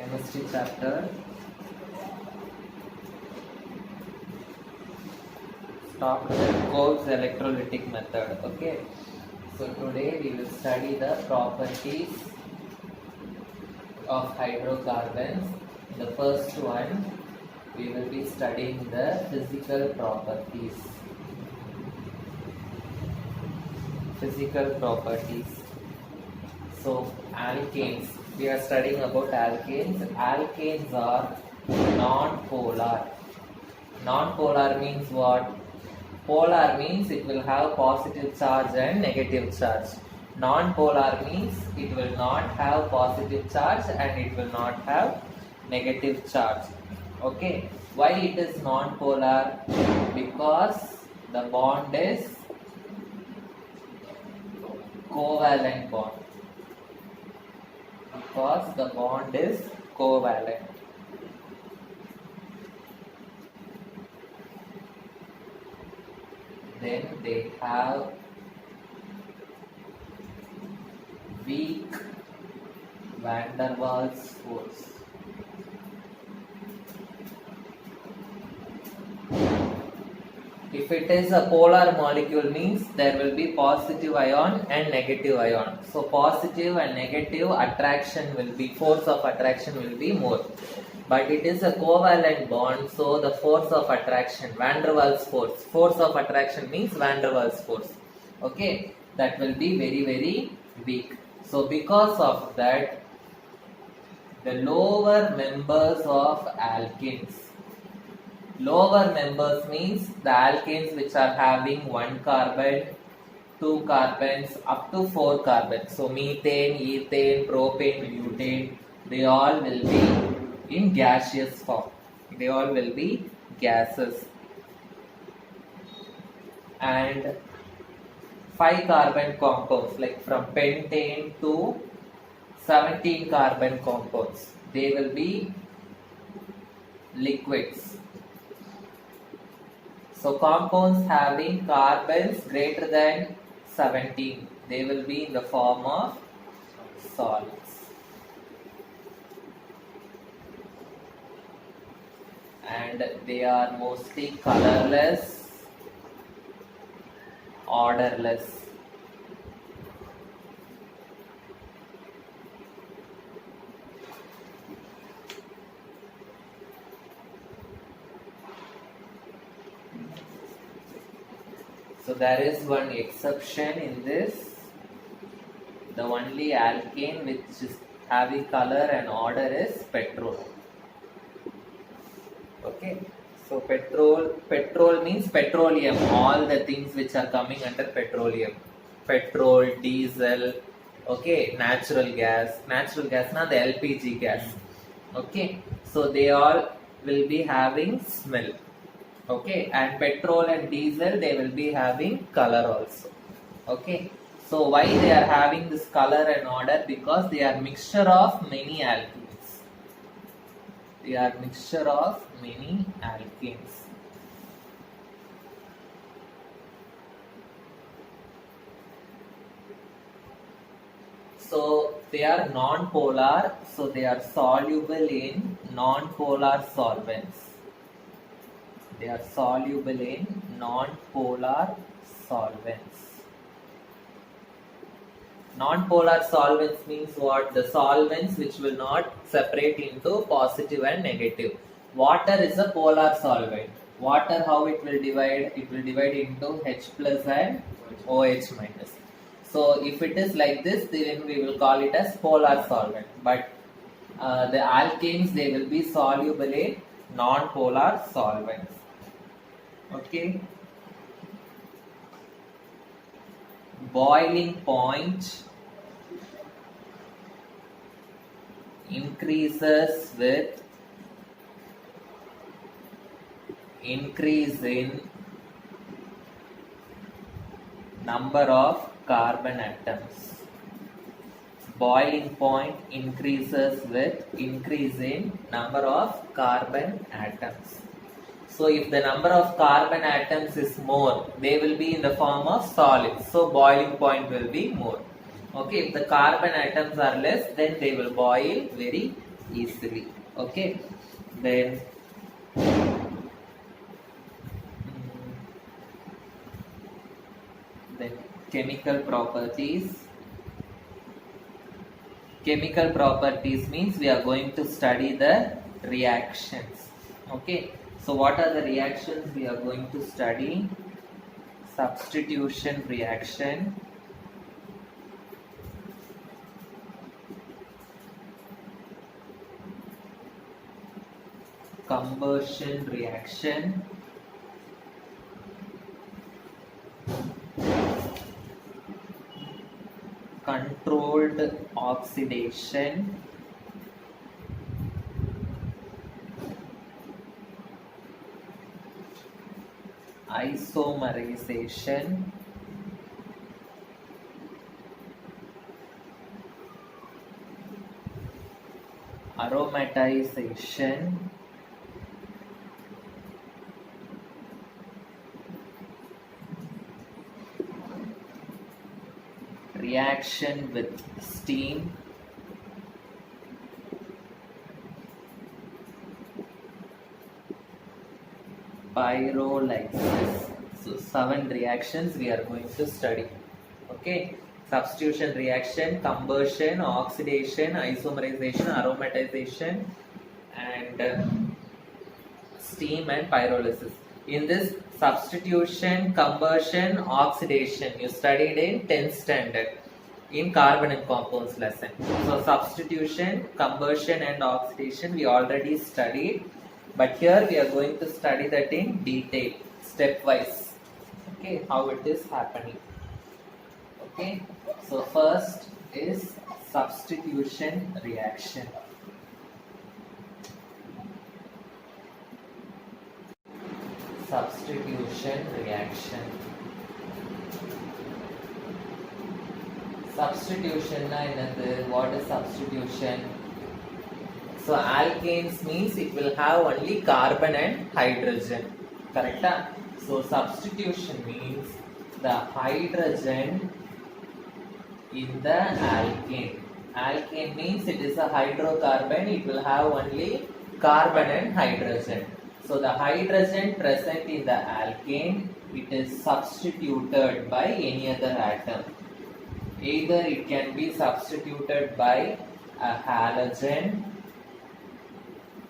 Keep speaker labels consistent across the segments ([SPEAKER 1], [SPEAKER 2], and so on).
[SPEAKER 1] Chemistry chapter. Start with Cole's electrolytic method. Okay. So today we will study the properties of hydrocarbons. The first one, we will be studying the physical properties. Physical properties. So alkanes. We are studying about alkanes. Alkanes are non-polar. Non-polar means what? Polar means it will have positive charge and negative charge. Non-polar means it will not have positive charge and it will not have negative charge. Okay. Why it is non-polar? Because the bond is covalent bond. Because the bond is covalent. Then they have weak van der Waals force. If it is a polar molecule means there will be positive ion and negative ion. So positive and negative attraction will be, force of attraction will be more. But it is a covalent bond, so the force of attraction, van der Waals force of attraction means van der Waals force. Okay, that will be very, very weak. So because of that, the lower members of alkenes, lower members means the alkanes which are having 1 carbon, 2 carbons, up to 4 carbons. So methane, ethane, propane, butane, they all will be in gaseous form. They all will be gases. And 5 carbon compounds, like from pentane to 17 carbon compounds, they will be liquids. So compounds having carbons greater than 17, they will be in the form of solids. And they are mostly colorless, odorless. So there is one exception in this. The only alkane which is having color and odor is petrol. Okay, so petrol means petroleum, all the things which are coming under petroleum. Petrol, diesel, okay, natural gas na the LPG gas. Okay, so they all will be having smell. Okay, and petrol and diesel, they will be having color also. Okay, so why they are having this color and odor? Because they are mixture of many alkenes. They are mixture of many alkenes. So they are non-polar, so they are soluble in non-polar solvents. They are soluble in non-polar solvents. Non-polar solvents means what? The solvents which will not separate into positive and negative. Water is a polar solvent. Water, how it will divide? It will divide into H plus and OH minus. So if it is like this, then we will call it as polar solvent. But the alkanes, they will be soluble in non-polar solvents. Okay. Boiling point increases with increase in number of carbon atoms. Boiling point increases with increase in number of carbon atoms. So if the number of carbon atoms is more, they will be in the form of solids. So boiling point will be more. Okay, if the carbon atoms are less, then they will boil very easily. Okay, then then chemical properties. Chemical properties means we are going to study the reactions. Okay, so what are the reactions we are going to study? Substitution reaction, combustion reaction, controlled oxidation, isomerization, aromatization, reaction with steam, pyrolysis. So 7 reactions we are going to study. Okay, substitution reaction, combustion, oxidation, isomerization, aromatization, and steam and pyrolysis. In this substitution, combustion, oxidation, you studied in 10th standard in carbon and compounds lesson. So substitution, combustion and oxidation we already studied, but here we are going to study that in detail, stepwise. Okay, how it is happening. Okay, so first is substitution reaction. Substitution reaction. Substitution na enadhu? What is substitution? So alkanes means it will have only carbon and hydrogen. Correct? So substitution means the hydrogen in the alkane. Alkane means it is a hydrocarbon, it will have only carbon and hydrogen. So the hydrogen present in the alkane, it is substituted by any other atom. Either it can be substituted by a halogen,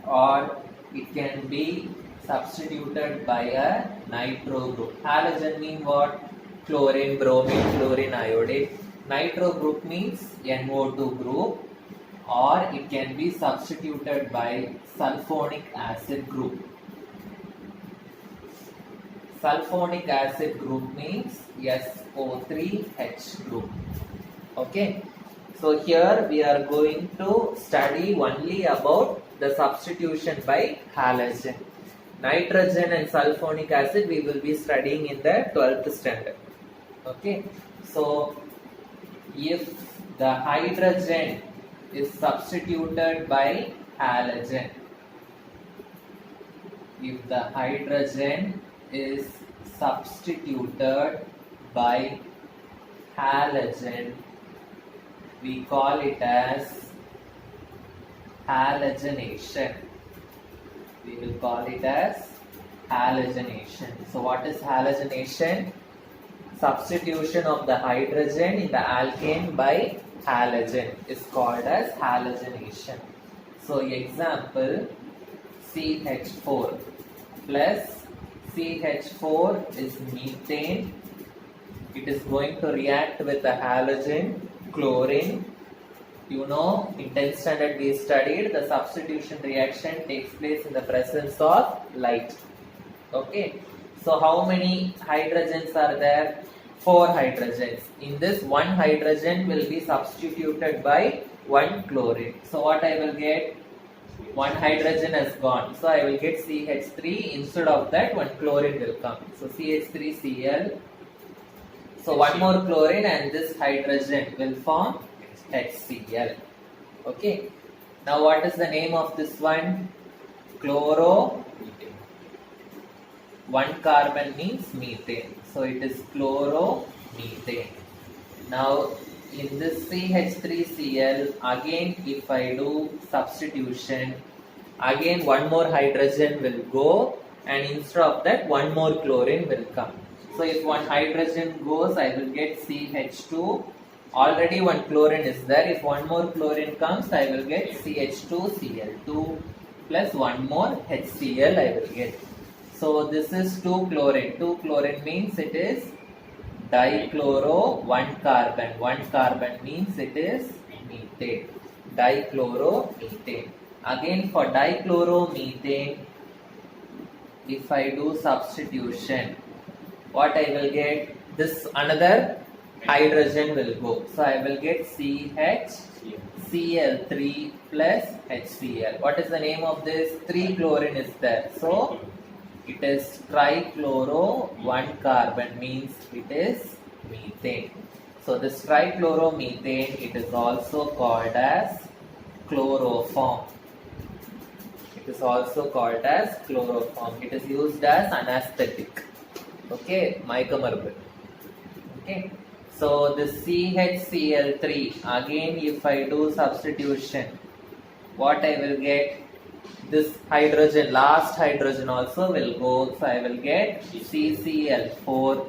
[SPEAKER 1] or it can be substituted by a nitro group. Halogen means what? Chlorine, bromine, fluorine, iodide. Nitro group means NO2 group, or it can be substituted by sulfonic acid group. Sulfonic acid group means SO3H group. Okay, so here we are going to study only about the substitution by halogen. Nitrogen and sulfonic acid we will be studying in the 12th standard. Okay, so if the hydrogen is substituted by halogen, if the hydrogen is substituted by halogen, we call it as halogenation. We will call it as halogenation. So what is halogenation? Substitution of the hydrogen in the alkane by halogen is called as halogenation. So example, CH4 plus CH4 is methane. It is going to react with the halogen, chlorine. You know, in 10th standard we studied the substitution reaction takes place in the presence of light. Okay, so how many hydrogens are there? 4 hydrogens. In this, 1 hydrogen will be substituted by 1 chlorine. So what I will get? 1 hydrogen has gone. So I will get CH3. Instead of that, 1 chlorine will come. So CH3Cl. So 1 more chlorine and this hydrogen will form HCl. Okay. Now what is the name of this one? Chloro. 1 carbon means methane. So it is chloromethane. Now in this CH3Cl, again if I do substitution, again one more hydrogen will go, and instead of that one more chlorine will come. So if one hydrogen goes, I will get CH2. Already one chlorine is there. If one more chlorine comes, I will get CH2Cl2 plus one more HCl I will get. So this is 2 chlorine. 2 chlorine means it is dichloro 1 carbon. 1 carbon means it is methane. Dichloromethane. Again for dichloromethane, if I do substitution, what I will get? This another hydrogen will go. So I will get CHCl3 plus HCl. What is the name of this? 3 chlorine is there. So it is trichloro 1 carbon means it is methane. So this trichloromethane, it is also called as chloroform. It is also called as chloroform. It is used as anesthetic. Okay, mycomarbin. Okay. So this CHCl3, again if I do substitution, what I will get? This hydrogen, last hydrogen also will go. So I will get CCl4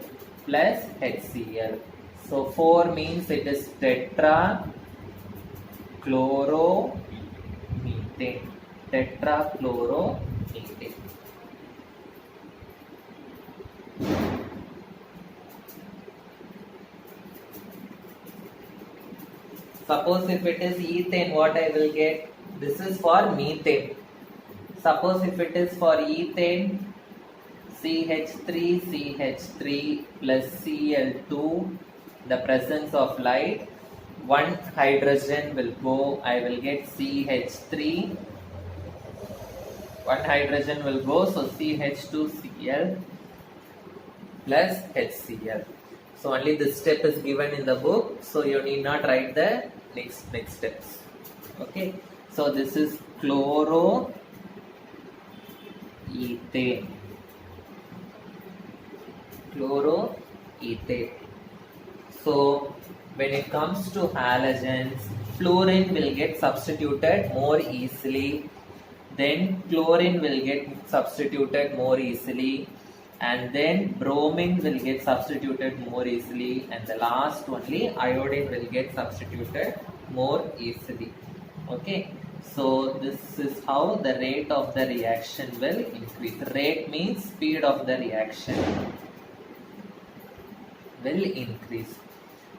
[SPEAKER 1] plus HCl. So 4 means it is tetrachloromethane. Tetrachloromethane. Suppose if it is ethane, what I will get? This is for methane. Suppose if it is for ethane, CH3 plus Cl2, the presence of light, one hydrogen will go, I will get CH3, one hydrogen will go, so CH2Cl plus HCl. So only this step is given in the book, so you need not write the next steps. Okay, so this is chloroethane. So when it comes to halogens, fluorine will get substituted more easily, then chlorine will get substituted more easily, and then bromine will get substituted more easily, and the last only iodine will get substituted more easily. Okay, so this is how the rate of the reaction will increase. Rate means speed of the reaction will increase.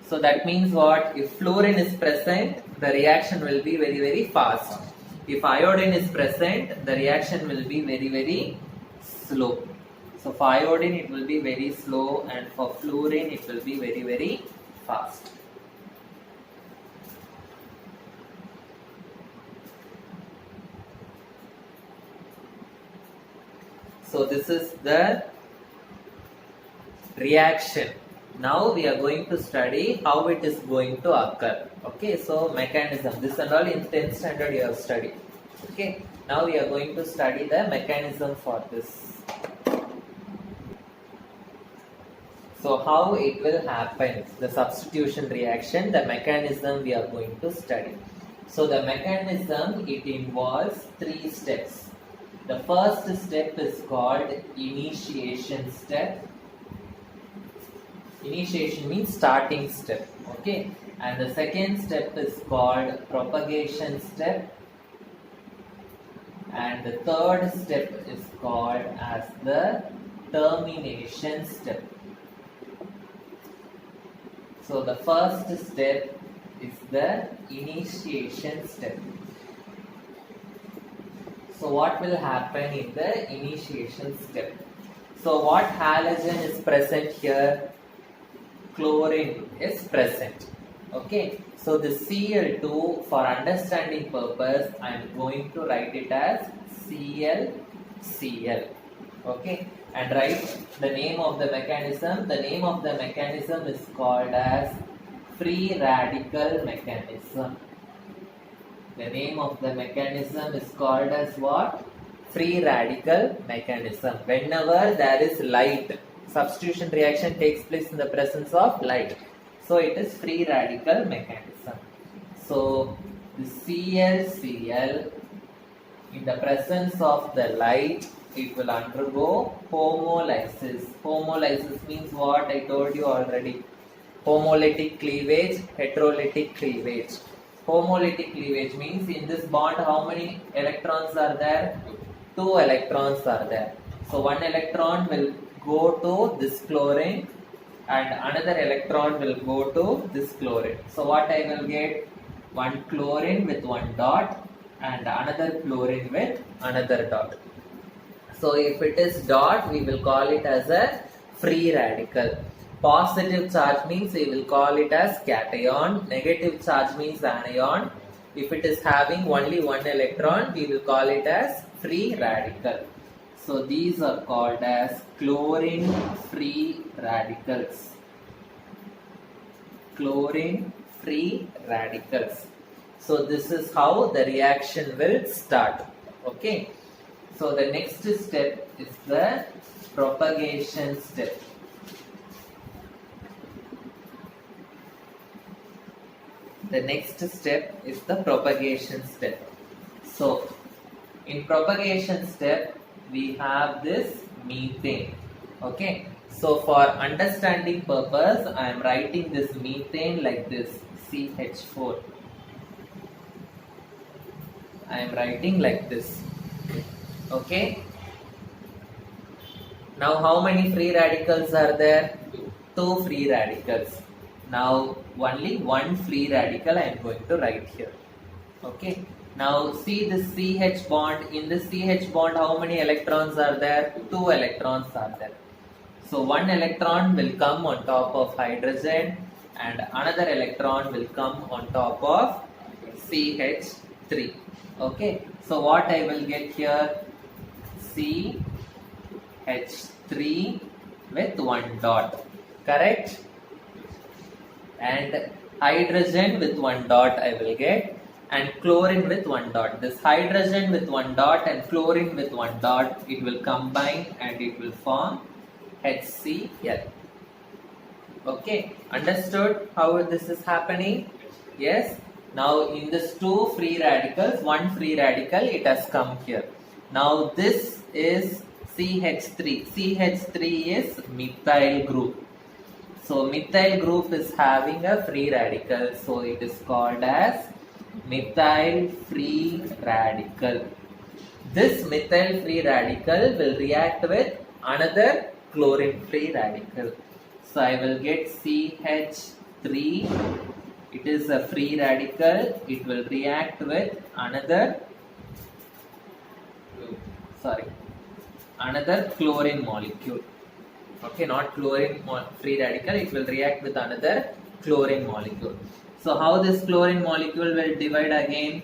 [SPEAKER 1] So that means what? If fluorine is present, the reaction will be very, very fast. If iodine is present, the reaction will be very, very slow. So for iodine it will be very slow, and for fluorine it will be very, very fast. So this is the reaction. Now we are going to study how it is going to occur. Okay, so mechanism. This and all in 10th standard you have studied. Okay, now we are going to study the mechanism for this. So how it will happen, the substitution reaction, the mechanism we are going to study. So the mechanism, it involves 3 steps. The first step is called initiation step. Initiation means starting step. Okay, and the second step is called propagation step, and the third step is called as the termination step. So the first step is the initiation step. So what will happen in the initiation step? So what halogen is present here? Chlorine is present. Okay, so the Cl2, for understanding purpose, I am going to write it as ClCl. Okay, and write the name of the mechanism. The name of the mechanism is called as free radical mechanism. The name of the mechanism is called as what? Free radical mechanism. Whenever there is light, substitution reaction takes place in the presence of light. So it is free radical mechanism. So the ClCl, in the presence of the light, it will undergo homolysis. Homolysis means what? I told you already. Homolytic cleavage, heterolytic cleavage. Homolytic cleavage means in this bond how many electrons are there? 2 electrons are there. So one electron will go to this chlorine and another electron will go to this chlorine. So what I will get? One chlorine with one dot and another chlorine with another dot. So if it is dot, we will call it as a free radical. Positive charge means we will call it as cation. Negative charge means anion. If it is having only one electron, we will call it as free radical. So these are called as chlorine free radicals. Chlorine free radicals. So this is how the reaction will start. Okay. So the next step is the propagation step. The next step is the propagation step. So in propagation step, we have this methane. Okay. So for understanding purpose, I am writing this methane like this, CH4. I am writing like this. Okay. Now how many free radicals are there? 2 free radicals. Now only one free radical I am going to write here. Okay. Now see this CH bond. In this CH bond how many electrons are there? 2 electrons are there. So one electron will come on top of hydrogen and another electron will come on top of CH3. Okay. So what I will get here? CH3 with one dot. Correct? And hydrogen with one dot I will get, and chlorine with one dot. This hydrogen with one dot and chlorine with one dot, it will combine and it will form HCl. Okay, understood how this is happening? Yes. Now in this 2 free radicals, one free radical it has come here. Now this is CH3. CH3 is methyl group. So methyl group is having a free radical, so it is called as methyl free radical. This methyl free radical will react with another chlorine free radical. So I will get CH3. It is a free radical. It will react with another chlorine molecule. Okay, not chlorine free radical, it will react with another chlorine molecule. So how this chlorine molecule will divide again?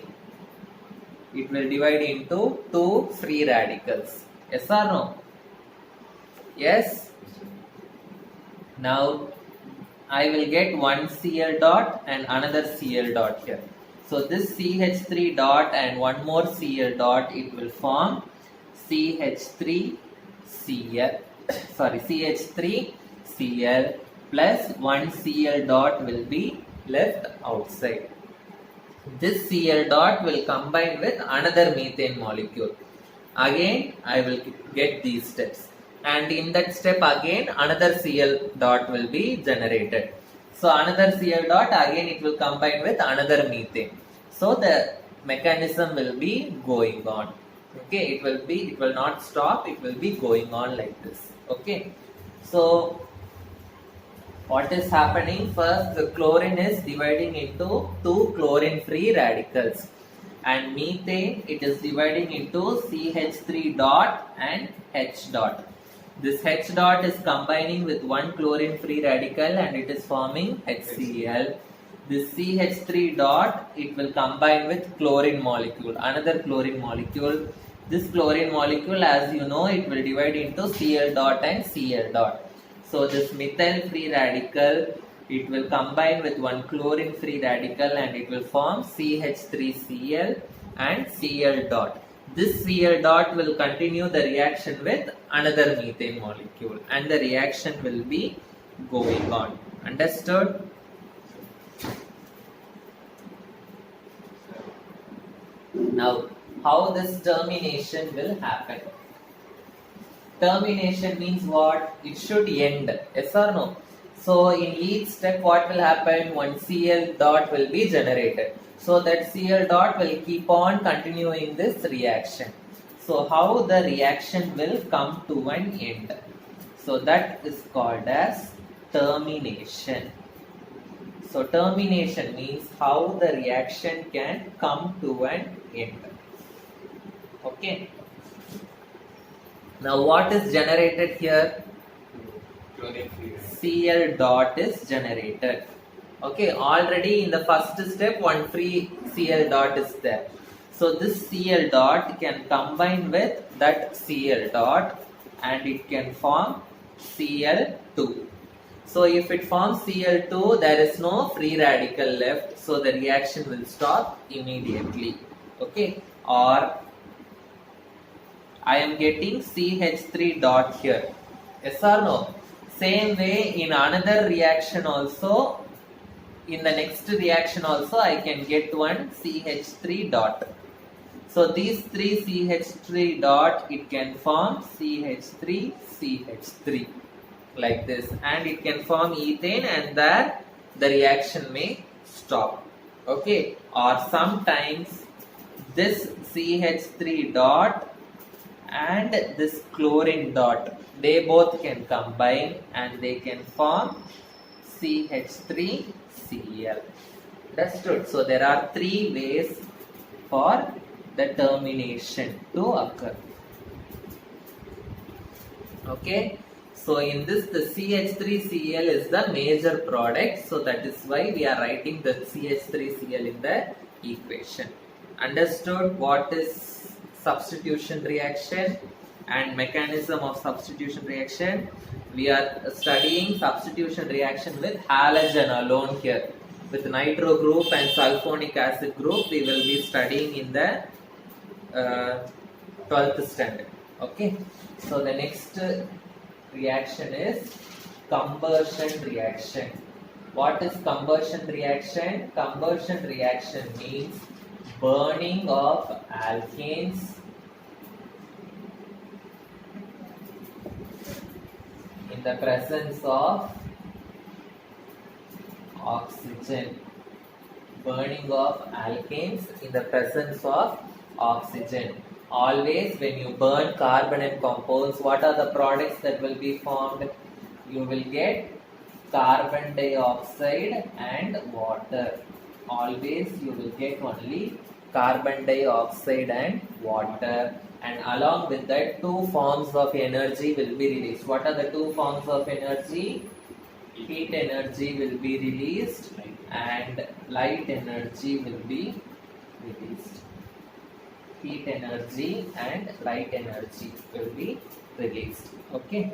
[SPEAKER 1] It will divide into 2 free radicals. Yes or no? Yes. Now I will get one Cl dot and another Cl dot here. So this CH3 dot and one more Cl dot, it will form CH3Cl plus one Cl dot will be left outside. This Cl dot will combine with another methane molecule. Again, I will get these steps. And in that step again, another Cl dot will be generated. So another Cl dot, again it will combine with another methane. So the mechanism will be going on. Okay, it will not stop, it will be going on like this. Okay, so what is happening? First, the chlorine is dividing into 2 chlorine free radicals, and methane, it is dividing into CH3 dot and H dot. This H dot is combining with one chlorine free radical and it is forming HCl. This CH3 dot, it will combine with chlorine molecule, another chlorine molecule. This chlorine molecule, as you know, it will divide into Cl dot and Cl dot. So this methyl free radical, it will combine with one chlorine free radical and it will form CH3Cl and Cl dot. This Cl dot will continue the reaction with another methane molecule and the reaction will be going on. Understood? Now, how this termination will happen? Termination means what? It should end. Yes or no? So in each step what will happen? One Cl dot will be generated. So that Cl dot will keep on continuing this reaction. So how the reaction will come to an end? So that is called as termination. So termination means how the reaction can come to an end. Okay. Now what is generated here? Cl dot is generated. Okay, already in the first step one free Cl dot is there. So this Cl dot can combine with that Cl dot and it can form Cl2. So if it forms Cl2, there is no free radical left, so the reaction will stop immediately. Okay, or I am getting CH3 dot here. Yes or no? Same way in another reaction also, in the next reaction also I can get one CH3 dot. So these three CH3 dot, it can form CH3, CH3 like this, and it can form ethane, and there the reaction may stop. Okay, or sometimes this CH3 dot and this chlorine dot, they both can combine and they can form CH3Cl. Understood? So there are three ways for the termination to occur. Okay, so in this the CH3Cl is the major product, so that is why we are writing the CH3Cl in the equation. Understood what is substitution reaction and mechanism of substitution reaction? We are studying substitution reaction with halogen alone here. With nitro group and sulfonic acid group, we will be studying in the 12th standard. Okay, so the next reaction is combustion reaction. What is combustion reaction? Combustion reaction means burning of alkanes in the presence of oxygen. Burning of alkanes in the presence of oxygen. Always when you burn carbon compounds, what are the products that will be formed? You will get carbon dioxide and water. Always you will get only carbon dioxide and water, and along with that two forms of energy will be released. What are the two forms of energy? Heat energy will be released and light energy will be released. Heat energy and light energy will be released. Okay,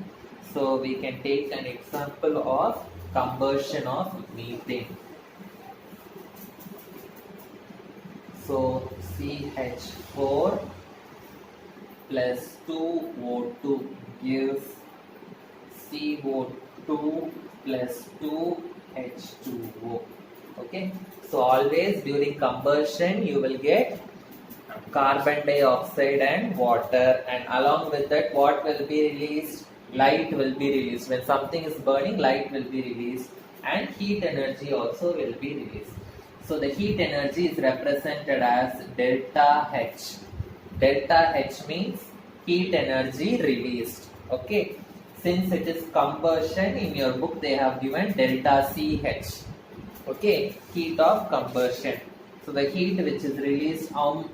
[SPEAKER 1] so we can take an example of combustion of methane. So CH4 plus 2O2 gives CO2 plus 2H2O. Okay, so always during combustion you will get carbon dioxide and water, and along with that what will be released? Light will be released. When something is burning, light will be released and heat energy also will be released. So the heat energy is represented as delta H. Delta H means heat energy released. Okay, since it is combustion, in your book they have given delta CH. Okay, heat of combustion. So the heat which is released on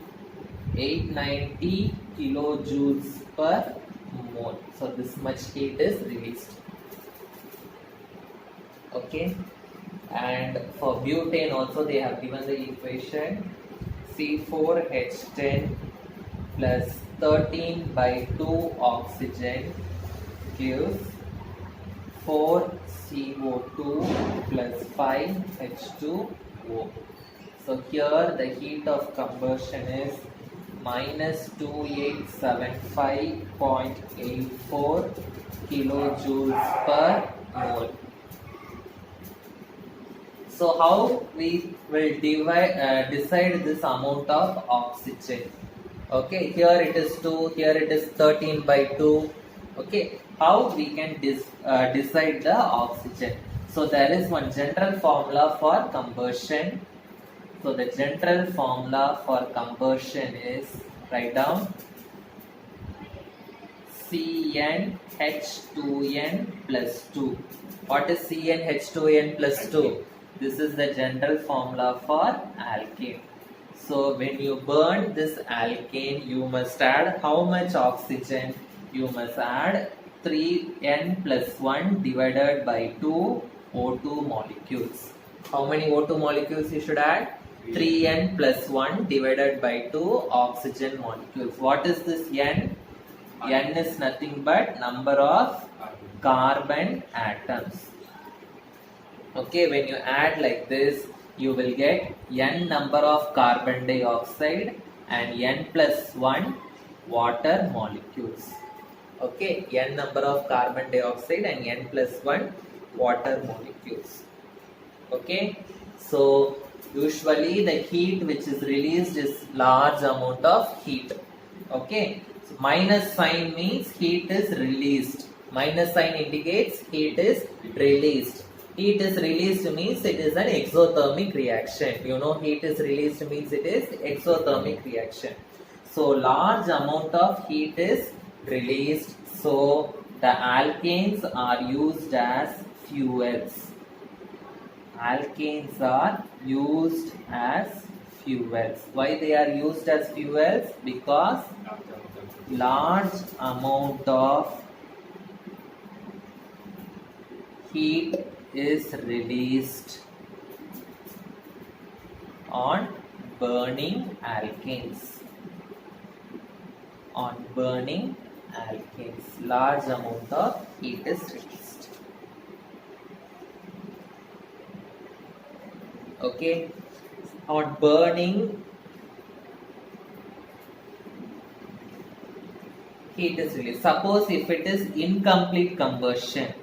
[SPEAKER 1] 890 kilojoules per mole. So this much heat is released. Okay, and for butane also they have given the equation C4H10 plus 13 by 2 oxygen gives 4 CO2 plus 5 H2O. So here the heat of combustion is minus 2875.84 kilojoules per mole. So how we will decide this amount of oxygen? Okay, here it is 2, here it is 13 by 2. Okay, how we can decide the oxygen? So there is one general formula for combustion. So the general formula for combustion is, write down, CnH2n plus 2. What is CnH2n plus 2? This is the general formula for alkane. So when you burn this alkane, you must add how much oxygen? You must add 3n plus 1 divided by 2 O2 molecules. How many O2 molecules you should add? 3n plus 1 divided by 2 oxygen molecules. What is this n? N is nothing but number of carbon atoms. Okay, when you add like this, you will get n number of carbon dioxide and n plus 1 water molecules. Okay, n number of carbon dioxide and n plus 1 water molecules. Okay, so usually the heat which is released is large amount of heat. Okay, so minus sign means heat is released. Minus sign indicates heat is released. Heat is released means it is an exothermic reaction. You know, heat is released means it is exothermic reaction. So large amount of heat is released. So the alkanes are used as fuels. Alkanes are used as fuels. Why they are used as fuels? Because large amount of heat is released on burning alkanes. On burning alkanes, large amount of heat is released. Okay, on burning, heat is released. Suppose if it is incomplete combustion.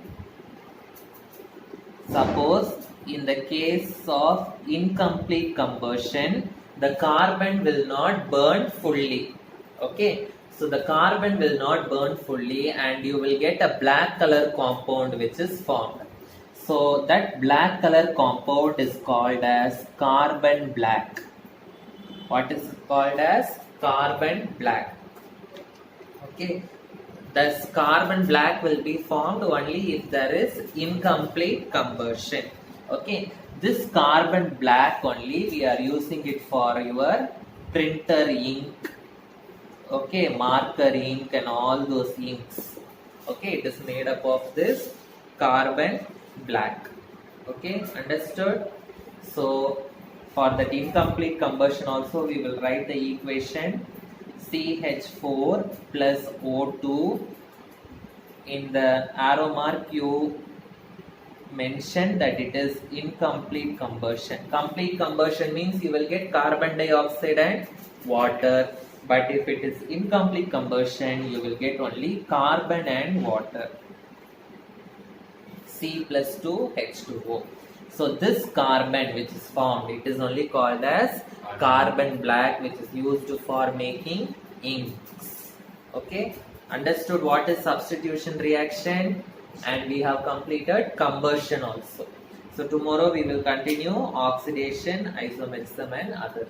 [SPEAKER 1] Suppose in the case of incomplete combustion, the carbon will not burn fully. Okay, so the carbon will not burn fully and you will get a black color compound which is formed. So that black color compound is called as carbon black. What is it called as? Carbon black. Okay. Thus carbon black will be formed only if there is incomplete combustion. Okay, this carbon black only we are using it for your printer ink, okay, marker ink and all those inks. Okay, it is made up of this carbon black. Okay, understood? So for that incomplete combustion also we will write the equation CH4 plus O2. In the arrow mark you mention that it is incomplete combustion. Complete combustion means you will get carbon dioxide and water, but if it is incomplete combustion you will get only carbon and water. C plus 2 H2O. So this carbon which is formed, it is only called as carbon black, which is used for making inks. Okay, understood what is substitution reaction, and we have completed combustion also. So tomorrow we will continue oxidation, isomerism and other.